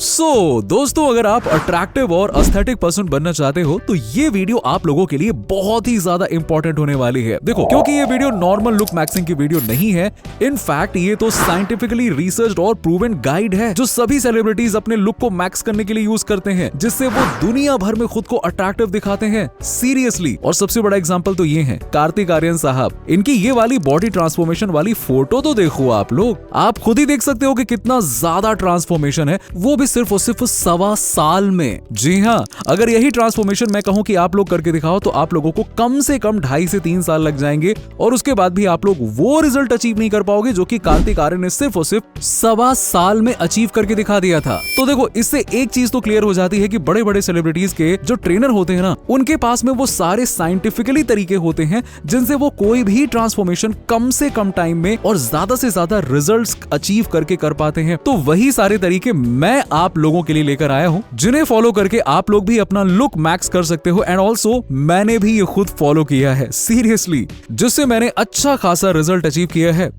दोस्तों, अगर आप अट्रैक्टिव और एस्थेटिक पर्सन बनना चाहते हो तो ये वीडियो आप लोगों के लिए बहुत ही ज्यादा इंपॉर्टेंट होने वाली है। देखो, क्योंकि ये वीडियो नॉर्मल लुक मैक्सिंग की वीडियो नहीं है। इनफैक्ट ये तो साइंटिफिकली रिसर्च्ड और प्रूवन गाइड है जो सभी सेलिब्रिटीज अपने लुक को मैक्स करने के लिए यूज करते हैं, जिससे वो दुनिया भर में खुद को अट्रैक्टिव दिखाते हैं। सीरियसली। और सबसे बड़ा एग्जाम्पल तो ये है कार्तिक आर्यन साहब। इनकी ये वाली बॉडी ट्रांसफॉर्मेशन वाली फोटो तो देखो आप लोग, आप खुद ही देख सकते हो कि कितना ज्यादा ट्रांसफॉर्मेशन है, वो भी सिर्फ और सिर्फ 1.25 साल में। जी हाँ, अगर यही ट्रांसफॉर्मेशन मैं कहूं कि आप लोग करके दिखाओ तो आप लोगों को कम से कम 2.5 से 3 साल लग जाएंगे और उसके बाद भी आप लोग वो रिजल्ट अचीव नहीं कर पाओगे जो कि कार्तिक आर्यन ने सिर्फ और सिर्फ 1.25 साल में अचीव करके दिखा दिया था। तो देखो, इससे एक चीज तो क्लियर हो जाती है कि बड़े बड़े सेलिब्रिटीज के जो ट्रेनर होते हैं ना, उनके पास में वो सारे साइंटिफिकली तरीके होते हैं जिनसे वो कोई भी ट्रांसफॉर्मेशन कम से कम टाइम में और ज्यादा से ज्यादा रिजल्ट्स अचीव करके कर पाते हैं। तो वही सारे तरीके मैं आप लोगों के लिए लेकर आया हूं, जिन्हें फॉलो करके आप लोग भी अपना लुक मैक्स कर सकते हो। एंड ऑल्सो मैंने भी ये खुद फॉलो किया है सीरियसली, जिससे मैंने अच्छा खासा रिजल्ट अचीव किया है।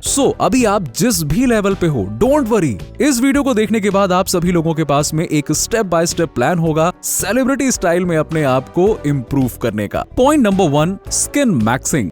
अभी आप जिस भी लेवल पे हो, डोंट वरी, इस वीडियो को देखने के बाद आप सभी लोगों के पास में एक स्टेप बाय स्टेप प्लान होगा सेलिब्रिटी स्टाइल में अपने आप को इंप्रूव करने का। Point number 1, skin maxing.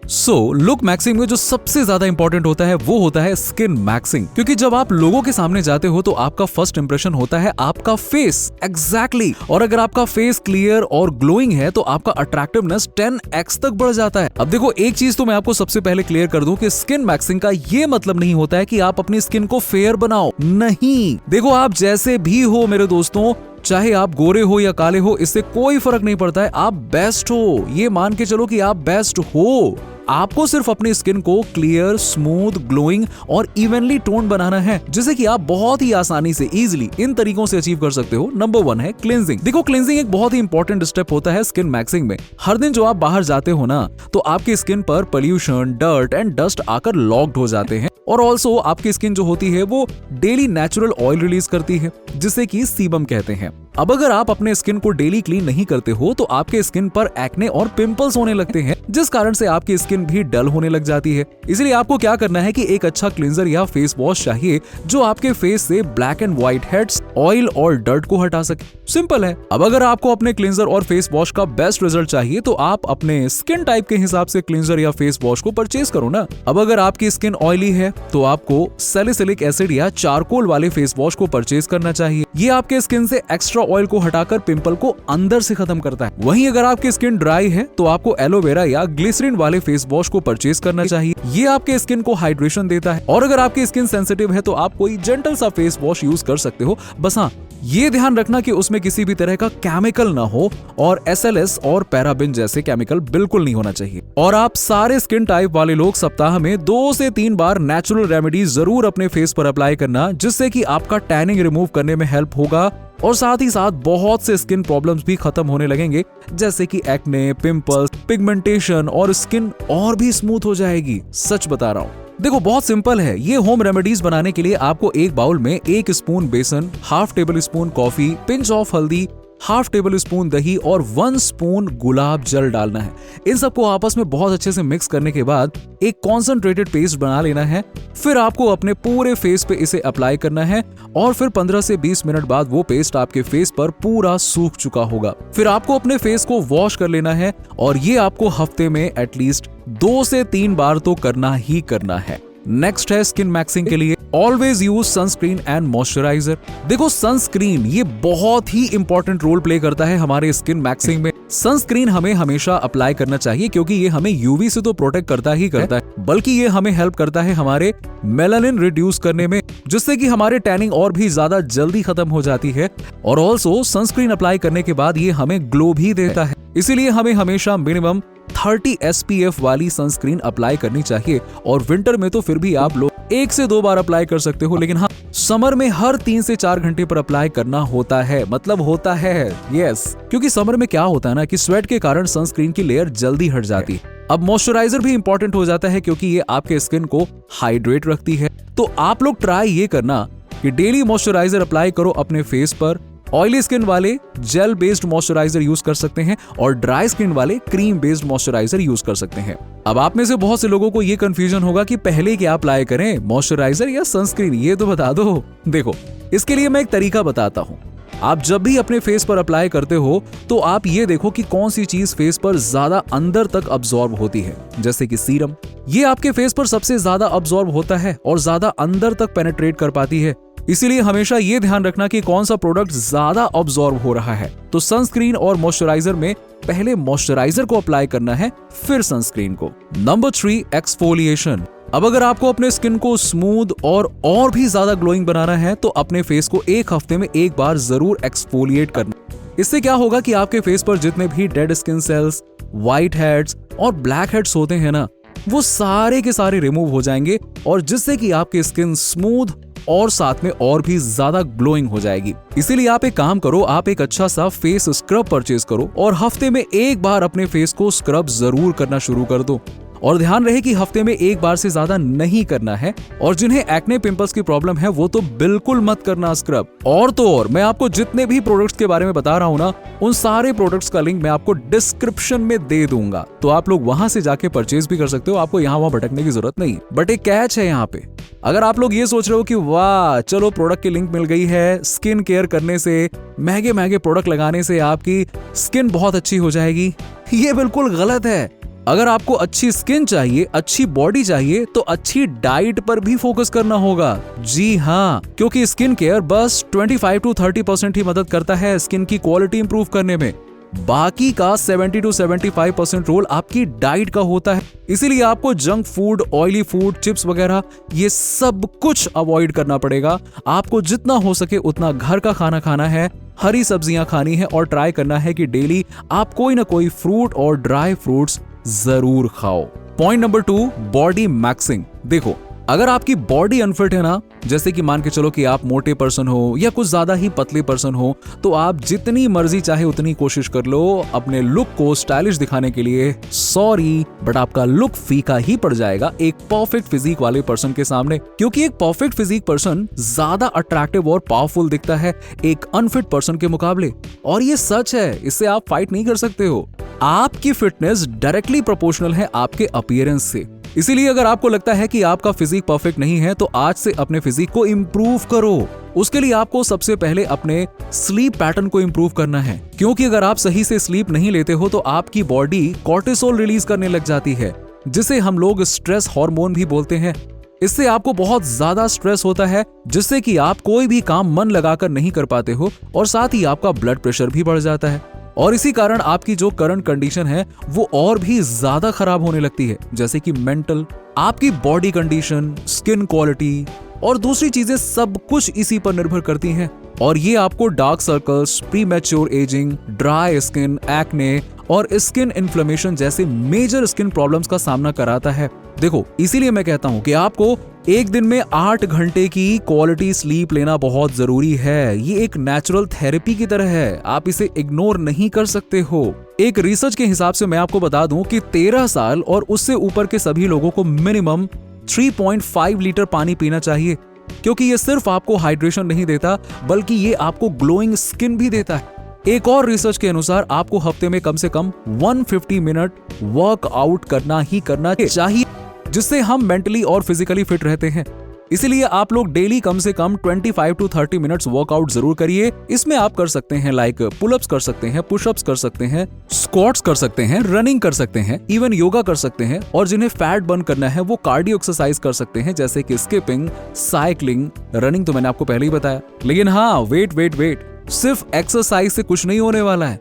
Look maxing में जो सबसे ज्यादा इंपॉर्टेंट होता है वो होता है स्किन मैक्सिंग, क्योंकि जब आप लोगों के सामने जाते हो तो आपका फर्स्ट इंप्रेशन होता है आपका फेस। एग्जैक्टली। और अगर आपका फेस क्लियर और ग्लोइंग है तो आपका अट्रैक्टिवनेस 10x तक बढ़ जाता है। अब देखो, एक चीज तो मैं आपको सबसे पहले क्लियर कर दूं कि स्किन मैक्सिंग का ये मतलब नहीं होता है कि आप अपनी स्किन को फेयर बनाओ। नहीं, देखो, आप जैसे भी हो मेरे दोस्तों, चाहे आप गोरे हो या काले हो, इससे कोई फर्क नहीं पड़ता है। आप बेस्ट हो, ये मान के चलो कि आप बेस्ट हो। आपको सिर्फ अपनी स्किन को क्लियर, स्मूथ, ग्लोइंग और इवनली टोन बनाना है, जिसे कि आप बहुत ही आसानी से इजीली इन तरीकों से अचीव कर सकते हो। नंबर 1 है क्लींजिंग। देखो, क्लींजिंग एक बहुत ही इंपॉर्टेंट स्टेप होता है स्किन मैक्सिंग में। हर दिन जो आप बाहर जाते हो ना, तो आपकी स्किन पर पोल्यूशन, डर्ट एंड डस्ट आकर लॉक्ड हो जाते हैं। और ऑल्सो आपकी स्किन जो होती है वो डेली नेचुरल ऑयल रिलीज करती है, जिसे कि सीबम कहते हैं। अब अगर आप अपने स्किन को डेली क्लीन नहीं करते हो तो आपके स्किन पर एक्ने और पिंपल्स होने लगते हैं, जिस कारण से आपकी स्किन भी डल होने लग जाती है। इसलिए आपको क्या करना है कि एक अच्छा क्लींजर या फेस वॉश चाहिए जो आपके फेस से black and white heads, oil और डर्ट को हटा सके। सिंपल है। अब अगर आपको अपने क्लींजर और फेस वॉश का बेस्ट रिजल्ट चाहिए तो आप अपने स्किन टाइप के हिसाब से क्लींजर या फेस वॉश को परचेज करो ना। अब अगर आपकी स्किन ऑयली है तो आपको सैलिसिलिक एसिड या चारकोल वाले फेस वॉश को परचेज करना चाहिए। ये आपके स्किन से एक्स्ट्रा ऑयल को हटाकर पिंपल को अंदर से खत्म करता है। वहीं अगर आपकी स्किन ड्राई है तो आपको एलोवेरा या ग्लिसरीन वाले फेस वॉश को परचेज करना चाहिए। ये आपके स्किन को हाइड्रेशन देता है। और अगर आपकी स्किन सेंसिटिव है तो आप कोई जेंटल सा फेस वॉश यूज कर सकते हो। बस हाँ, ये ध्यान रखना कि उसमें किसी भी तरह का केमिकल ना हो और SLS और पैराबिन जैसे केमिकल बिल्कुल नहीं होना चाहिए। और आप सारे स्किन टाइप वाले लोग सप्ताह में 2 से 3 बार नेचुरल रेमेडीज जरूर अपने फेस पर अप्लाई करना, जिससे कि आपका टैनिंग रिमूव करने में हेल्प होगा और साथ ही साथ बहुत से स्किन प्रॉब्लम्स भी खत्म होने लगेंगे, जैसे कि एक्ने, पिंपल्स, पिगमेंटेशन, और स्किन और भी स्मूथ हो जाएगी। सच बता रहा हूँ। देखो, बहुत सिंपल है। ये होम रेमेडीज बनाने के लिए आपको एक बाउल में 1 स्पून बेसन, ½ table spoon coffee, pinch of हल्दी, ½ टेबल स्पून दही और 1 स्पून गुलाब जल डालना है। इन सबको आपस में बहुत अच्छे से मिक्स करने के बाद एक कॉन्सेंट्रेटेड पेस्ट बना लेना है। फिर आपको अपने पूरे फेस पे इसे अप्लाई करना है और फिर 15 से 20 मिनट बाद वो पेस्ट आपके फेस पर पूरा सूख चुका होगा। फिर आपको अपने फेस को वॉश कर लेना है और ये आपको हफ्ते में एटलीस्ट 2 से 3 बार तो करना ही करना है। नेक्स्ट है स्किन मैक्सिंग के लिए always use sunscreen and moisturiser. देखो, सनस्क्रीन ये बहुत ही इंपॉर्टेंट रोल प्ले करता है हमारे स्किन मैक्सिंग में। सनस्क्रीन हमें हमेशा अप्लाई करना चाहिए, क्योंकि ये हमें यूवी से तो प्रोटेक्ट करता ही करता है, बल्कि ये हमें हेल्प करता है हमारे मेलानिन रिड्यूस करने में, जिससे कि हमारे टैनिंग और भी ज्यादा जल्दी खत्म हो जाती है। और ऑल्सो सनस्क्रीन अप्लाई करने के बाद ये हमें ग्लो भी देता है। इसीलिए हमें हमेशा मिनिमम 30 SPF वाली सनस्क्रीन अप्लाई करनी चाहिए। और विंटर में तो फिर भी आप लोग 1 से 2 बार अप्लाई कर सकते हो, लेकिन हाँ, समर में हर 3 से 4 घंटे पर अप्लाई करना होता है। मतलब होता है, यस, क्योंकि समर में क्या होता है ना कि स्वेट के कारण सनस्क्रीन की लेयर जल्दी हट जाती है। अब मॉइस्चराइजर भी इंपॉर्टेंट हो जाता है, क्योंकि ये आपके स्किन को हाइड्रेट रखती है। तो आप लोग ट्राई ये करना कि डेली मॉइस्चराइजर अप्लाई करो अपने फेस पर। ऑयली स्किन वाले जेल बेस्ड मॉइस्चराइजर यूज कर सकते हैं और ड्राई स्किन वाले क्रीम बेस्ड मॉइस्चराइजर यूज कर सकते हैं। अब आप में से बहुत से लोगों को ये कंफ्यूजन होगा कि पहले क्या अप्लाई करें, मॉइस्चराइजर या सनस्क्रीन, ये तो बता दो। देखो, इसके लिए मैं एक तरीका बताता हूँ। आप जब भी अपने फेस पर अप्लाई करते हो तो आप ये देखो कि कौन सी चीज फेस पर ज्यादा अंदर तक अब्सॉर्ब होती है। जैसे कि सीरम, ये आपके फेस पर सबसे ज्यादा अब्सॉर्ब होता है और ज्यादा अंदर तक पेनिट्रेट कर पाती है। इसीलिए हमेशा ये ध्यान रखना कि कौन सा प्रोडक्ट ज्यादा अब्सॉर्ब हो रहा है। तो सनस्क्रीन और मॉइस्चराइजर में पहले मॉइस्चराइजर को अप्लाई करना है, फिर सनस्क्रीन को। Number 3, exfoliation. अब अगर आपको अपने स्किन को स्मूथ और भी ज्यादा ग्लोइंग बनाना है तो अपने फेस को एक हफ्ते में एक बार जरूर एक्सफोलिएट करना। इससे क्या होगा कि आपके फेस पर जितने भी dead skin cells, white heads और ब्लैक हेड्स होते हैं ना, वो सारे के सारे रिमूव हो जाएंगे और जिससे कि आपकी स्किन स्मूथ और साथ में और भी ज्यादा ग्लोइंग हो जाएगी। इसीलिए आप एक काम करो, आप एक अच्छा सा फेस स्क्रब परचेज करो और हफ्ते में एक बार अपने फेस को स्क्रब जरूर करना शुरू कर दो। और ध्यान रहे कि हफ्ते में एक बार से ज्यादा नहीं करना है। और जिन्हें एक्ने पिंपल्स की प्रॉब्लम है वो तो बिल्कुल मत करना स्क्रब। और तो और मैं आपको जितने भी प्रोडक्ट्स के बारे में बता रहा हूं ना, उन सारे प्रोडक्ट्स का लिंक मैं आपको डिस्क्रिप्शन में दे दूंगा, तो आप लोग वहां से जाके परचेज भी कर सकते हो। आपको यहाँ वहां भटकने की जरूरत नहीं। बट एक कैच है यहाँ पे, अगर आप लोग ये सोच रहे हो कि वाह चलो प्रोडक्ट की लिंक मिल गई है, स्किन केयर करने से, महंगे महंगे प्रोडक्ट लगाने से आपकी स्किन बहुत अच्छी हो जाएगी, ये बिल्कुल गलत है। अगर आपको अच्छी स्किन चाहिए, अच्छी बॉडी चाहिए, तो अच्छी डाइट पर भी फोकस करना होगा। जी हाँ, क्योंकि स्किन केयर बस 25 to 30% ही मदद करता है स्किन की क्वालिटी इंप्रूव करने में। बाकी का 70 to 75% रोल आपकी डाइट का होता है। इसीलिए आपको junk food, oily food, chips वगैरह ये सब कुछ अवॉइड करना पड़ेगा। आपको जितना हो सके उतना घर का खाना खाना है, हरी सब्जियां खानी है और ट्राई करना है कि डेली आप कोई ना कोई फ्रूट और ड्राई फ्रूट्स जरूर खाओ। Point number 2, body maxing. देखो, अगर आपकी बॉडी अनफिट है ना, जैसे कि मान के चलो कि आप मोटे पर्सन हो या कुछ ज्यादा ही पतले पर्सन हो, तो आप जितनी मर्जी चाहे उतनी कोशिश कर लो अपने लुक को स्टाइलिश दिखाने के लिए। सॉरी, बट आपका लुक फीका ही पड़ जाएगा एक परफेक्ट फिजिक वाले पर्सन के सामने। क्योंकि एक परफेक्ट फिजिक पर्सन ज्यादा अट्रैक्टिव और पावरफुल दिखता है एक अनफिट पर्सन के मुकाबले। और ये सच है, इससे आप फाइट नहीं कर सकते हो। आपकी फिटनेस डायरेक्टली प्रोपोर्शनल है आपके अपीयरेंस से। इसीलिए अगर आपको लगता है कि आपका फिजिक परफेक्ट नहीं है, तो आज से अपने फिजिक को इंप्रूव करो। उसके लिए आपको सबसे पहले अपने स्लीप पैटर्न को इंप्रूव करना है। क्योंकि अगर आप सही से स्लीप नहीं लेते हो तो आपकी बॉडी कॉर्टिसोल रिलीज करने लग जाती है, जिसे हम लोग स्ट्रेस हार्मोन भी बोलते हैं। इससे आपको बहुत ज्यादा स्ट्रेस होता है, जिससे कि आप कोई भी काम मन लगाकर नहीं कर पाते हो और साथ ही आपका ब्लड प्रेशर भी बढ़ जाता है। और इसी कारण आपकी जो करंट कंडीशन है वो और भी ज्यादा खराब होने लगती है, जैसे कि मेंटल, आपकी बॉडी कंडीशन, स्किन क्वालिटी और दूसरी चीजें सब कुछ इसी पर निर्भर करती हैं। और ये आपको dark circles, premature ageing, dry skin, acne और स्किन इन्फ्लेमेशन जैसे मेजर स्किन प्रॉब्लम्स का सामना कराता है। देखो, इसीलिए मैं कहता हूं कि आपको एक दिन में 8 घंटे की क्वालिटी स्लीप लेना बहुत जरूरी है। ये एक नेचुरल थेरेपी की तरह है, आप इसे इग्नोर नहीं कर सकते हो। एक रिसर्च के हिसाब से मैं आपको बता दूं कि 13 साल और उससे ऊपर के सभी लोगों को मिनिमम 3.5 लीटर पानी पीना चाहिए, क्योंकि ये सिर्फ आपको हाइड्रेशन नहीं देता बल्कि ये आपको ग्लोइंग स्किन भी देता है। एक और रिसर्च के अनुसार आपको हफ्ते में कम से कम 150 मिनट वर्कआउट करना ही करना चाहिए, जिससे हम मेंटली और फिजिकली फिट रहते हैं। इसीलिए आप लोग डेली कम से कम 25 to 30 मिनट्स वर्कआउट जरूर करिए। इसमें आप कर सकते हैं लाइक पुलअप्स कर सकते हैं, पुशअप्स कर सकते हैं, स्क्वाट्स कर सकते हैं, रनिंग कर सकते हैं, इवन योगा कर सकते हैं। और जिन्हें फैट बर्न करना है वो कार्डियो एक्सरसाइज कर सकते हैं, जैसे कि स्किपिंग, साइकिलिंग, रनिंग तो मैंने आपको पहले ही बताया। लेकिन हाँ, वेट, सिर्फ एक्सरसाइज से कुछ नहीं होने वाला है।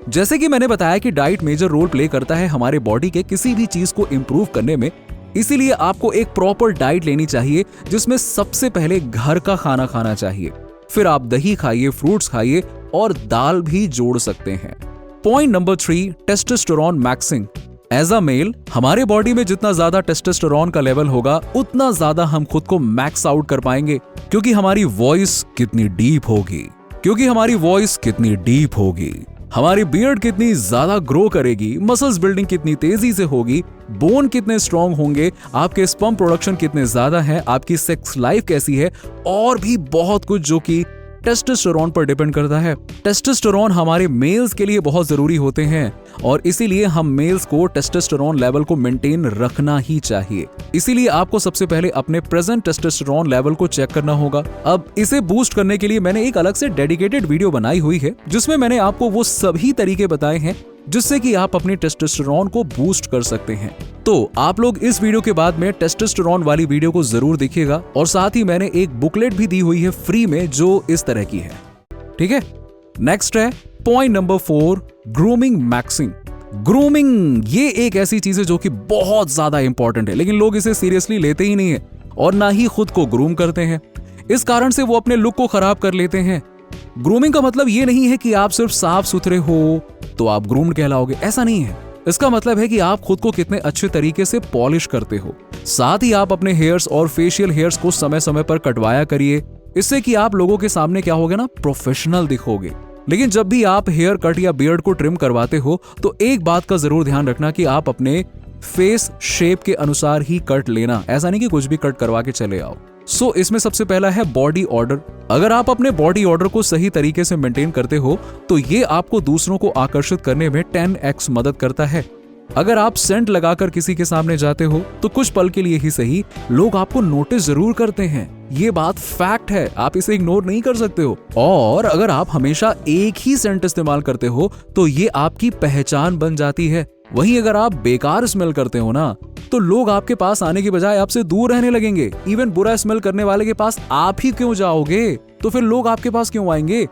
जैसे कि मैंने बताया कि डाइट मेजर रोल प्ले करता है हमारे बॉडी के किसी भी चीज को इंप्रूव करने में। इसीलिए आपको एक प्रॉपर डाइट लेनी चाहिए, जिसमें सबसे पहले घर का खाना खाना चाहिए, फिर आप दही खाइए, फ्रूट्स खाइए और दाल भी जोड़ सकते हैं। Point number 3, testosterone maxing. As a male, हमारे बॉडी में जितना ज्यादा टेस्टोस्टेरोन का लेवल होगा उतना ज्यादा हम खुद को मैक्स आउट कर पाएंगे, क्योंकि हमारी वॉइस कितनी डीप होगी, हमारी बियर्ड कितनी ज्यादा ग्रो करेगी, मसल्स बिल्डिंग कितनी तेजी से होगी, बोन कितने स्ट्रॉन्ग होंगे, आपके स्पर्म प्रोडक्शन कितने ज्यादा है, आपकी सेक्स लाइफ कैसी है और भी बहुत कुछ जो कि टेस्टोस्टेरोन पर डिपेंड करता है। टेस्टोस्टेरोन हमारे मेल्स के लिए बहुत जरूरी होते हैं और इसीलिए हम मेल्स को टेस्टोस्टेरोन लेवल को मेंटेन रखना ही चाहिए। इसीलिए आपको सबसे पहले अपने प्रेजेंट टेस्टोस्टेरोन लेवल को चेक करना होगा। अब इसे बूस्ट करने के लिए मैंने एक अलग से डेडिकेटेड वीडियो बनाई हुई है जिसमें मैंने आपको वो सभी तरीके बताए हैं जिससे कि आप अपने टेस्टोस्टेरोन को बूस्ट कर सकते हैं। तो आप लोग इस वीडियो के बाद में टेस्टोस्टेरोन वाली वीडियो को जरूर देखिएगा और साथ ही मैंने एक बुकलेट भी दी हुई है फ्री में जो इस तरह की है। ठीक है, नेक्स्ट है point number 4, grooming maxing. Grooming ये एक ऐसी चीज है जो कि बहुत ज्यादा इंपॉर्टेंट है, लेकिन लोग इसे सीरियसली लेते ही नहीं है और ना ही खुद को ग्रूम करते हैं। इस कारण से वो अपने लुक को खराब कर लेते हैं। ग्रूमिंग का मतलब ये नहीं है कि आप सिर्फ साफ सुथरे हो तो आप ग्रूम्ड कहलाओगे, ऐसा नहीं है। इसका मतलब है कि आप खुद को कितने अच्छे तरीके से पॉलिश करते हो। साथ ही आप अपने हेयर्स और फेशियल हेयर्स को समय समय पर कटवाया करिए। इससे कि आप लोगों के सामने क्या होगे ना, प्रोफेशनल दिखोगे। लेकिन जब भी आप हेयर कट या बियर्ड को ट्रिम करवाते हो तो एक बात का जरूर ध्यान रखना कि आप अपने फेस शेप के अनुसार ही कट लेना, ऐसा नहीं कि कुछ भी कट करवा के चले आओ। सो इसमें सबसे पहला है बॉडी ऑर्डर। अगर आप अपने बॉडी ऑर्डर को सही तरीके से मेंटेन करते हो तो ये आपको दूसरों को आकर्षित करने में 10x मदद करता है। अगर आप सेंट लगाकर किसी के सामने जाते हो तो कुछ पल के लिए ही सही लोग आपको नोटिस जरूर करते हैं। ये बात फैक्ट है, आप इसे इग्नोर नहीं कर सकते हो। और अगर आप हमेशा एक ही सेंट इस्तेमाल करते हो तो ये आपकी पहचान बन जाती है। वहीं अगर आप बेकार स्मेल करते हो ना तो लोग आपके पास आने की बजाय आपसे दूर रहने लगेंगे। इवन बुरा स्मेल करने वाले के पास आप ही क्यों जाओगे, तो फिर लोग आपके पास क्यों आएंगे।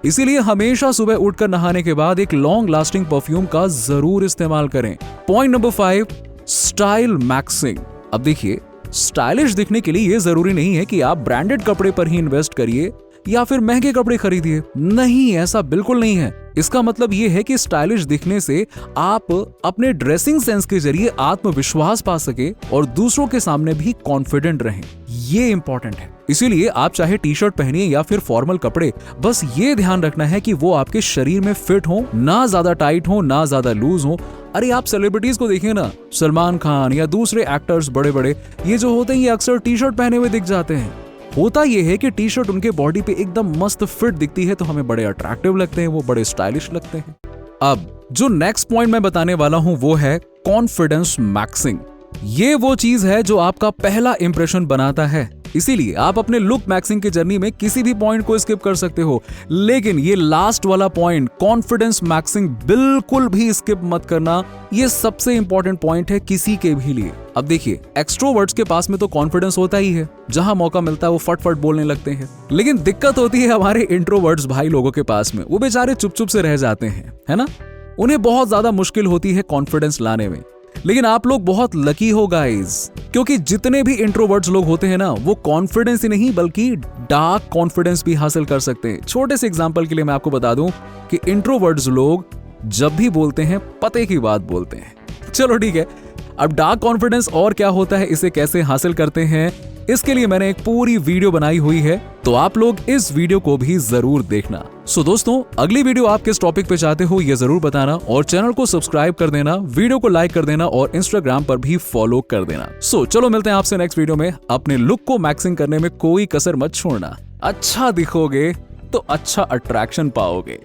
इसीलिए हमेशा सुबह उठकर नहाने के बाद एक लॉन्ग लास्टिंग परफ्यूम का जरूर इस्तेमाल करें। Point number 5, style maxing. अब देखिए, स्टाइलिश दिखने के लिए ये जरूरी नहीं है कि आप ब्रांडेड कपड़े पर ही इन्वेस्ट करिए या फिर महंगे कपड़े खरीदिए। नहीं, ऐसा बिल्कुल नहीं है। इसका मतलब ये है कि स्टाइलिश दिखने से आप अपने ड्रेसिंग सेंस के जरिए आत्मविश्वास पा सके और दूसरों के सामने भी कॉन्फिडेंट रहें। ये इंपॉर्टेंट है। इसीलिए आप चाहे टी शर्ट पहनिए या फिर फॉर्मल कपड़े, बस ये ध्यान रखना है कि वो आपके शरीर में फिट हो, ना ज्यादा टाइट हो ना ज्यादा लूज हो। अरे आप सेलिब्रिटीज को देखिए ना, सलमान खान या दूसरे एक्टर्स बड़े बड़े, ये जो होते हैं ये अक्सर टी शर्ट पहने हुए दिख जाते हैं। होता यह है कि टी शर्ट उनके बॉडी पे एकदम मस्त फिट दिखती है तो हमें बड़े अट्रैक्टिव लगते हैं, वो बड़े स्टाइलिश लगते हैं। अब जो नेक्स्ट पॉइंट मैं बताने वाला हूं वो है कॉन्फिडेंस मैक्सिंग। ये वो चीज है जो आपका पहला इंप्रेशन बनाता है। इसीलिए आप अपने लुक मैक्सिंग की जर्नी में किसी भी पॉइंट को स्किप कर सकते हो, लेकिन ये लास्ट वाला पॉइंट कॉन्फिडेंस मैक्सिंग बिल्कुल भी स्किप मत करना। ये सबसे इंपॉर्टेंट पॉइंट है किसी के भी लिए। अब देखिए, एक्सट्रोवर्ट्स के पास में तो कॉन्फिडेंस होता ही है, जहां मौका मिलता है वो फट बोलने लगते हैं। लेकिन दिक्कत होती है हमारे इंट्रोवर्ट्स भाई लोगों के पास में, वो बेचारे चुप से रह जाते हैं, है ना। उन्हें बहुत ज्यादा मुश्किल होती है कॉन्फिडेंस लाने में। लेकिन आप लोग बहुत लकी हो गाइस, क्योंकि जितने भी इंट्रोवर्ट्स लोग होते हैं ना, वो कॉन्फिडेंस ही नहीं बल्कि डार्क कॉन्फिडेंस भी हासिल कर सकते हैं। छोटे से एग्जांपल के लिए मैं आपको बता दूं कि इंट्रोवर्ट्स लोग जब भी बोलते हैं पते की बात बोलते हैं। चलो ठीक है, अब डार्क कॉन्फिडेंस और क्या होता है, इसे कैसे हासिल करते हैं, इसके लिए मैंने एक पूरी वीडियो बनाई हुई है, तो आप लोग इस वीडियो को भी जरूर देखना। सो दोस्तों, अगली वीडियो आप किस टॉपिक पे चाहते हो ये जरूर बताना और चैनल को सब्सक्राइब कर देना, वीडियो को लाइक कर देना और इंस्टाग्राम पर भी फॉलो कर देना। सो चलो मिलते हैं आपसे नेक्स्ट वीडियो में। अपने लुक को मैक्सिंग करने में कोई कसर मत छोड़ना। अच्छा दिखोगे तो अच्छा अट्रैक्शन पाओगे।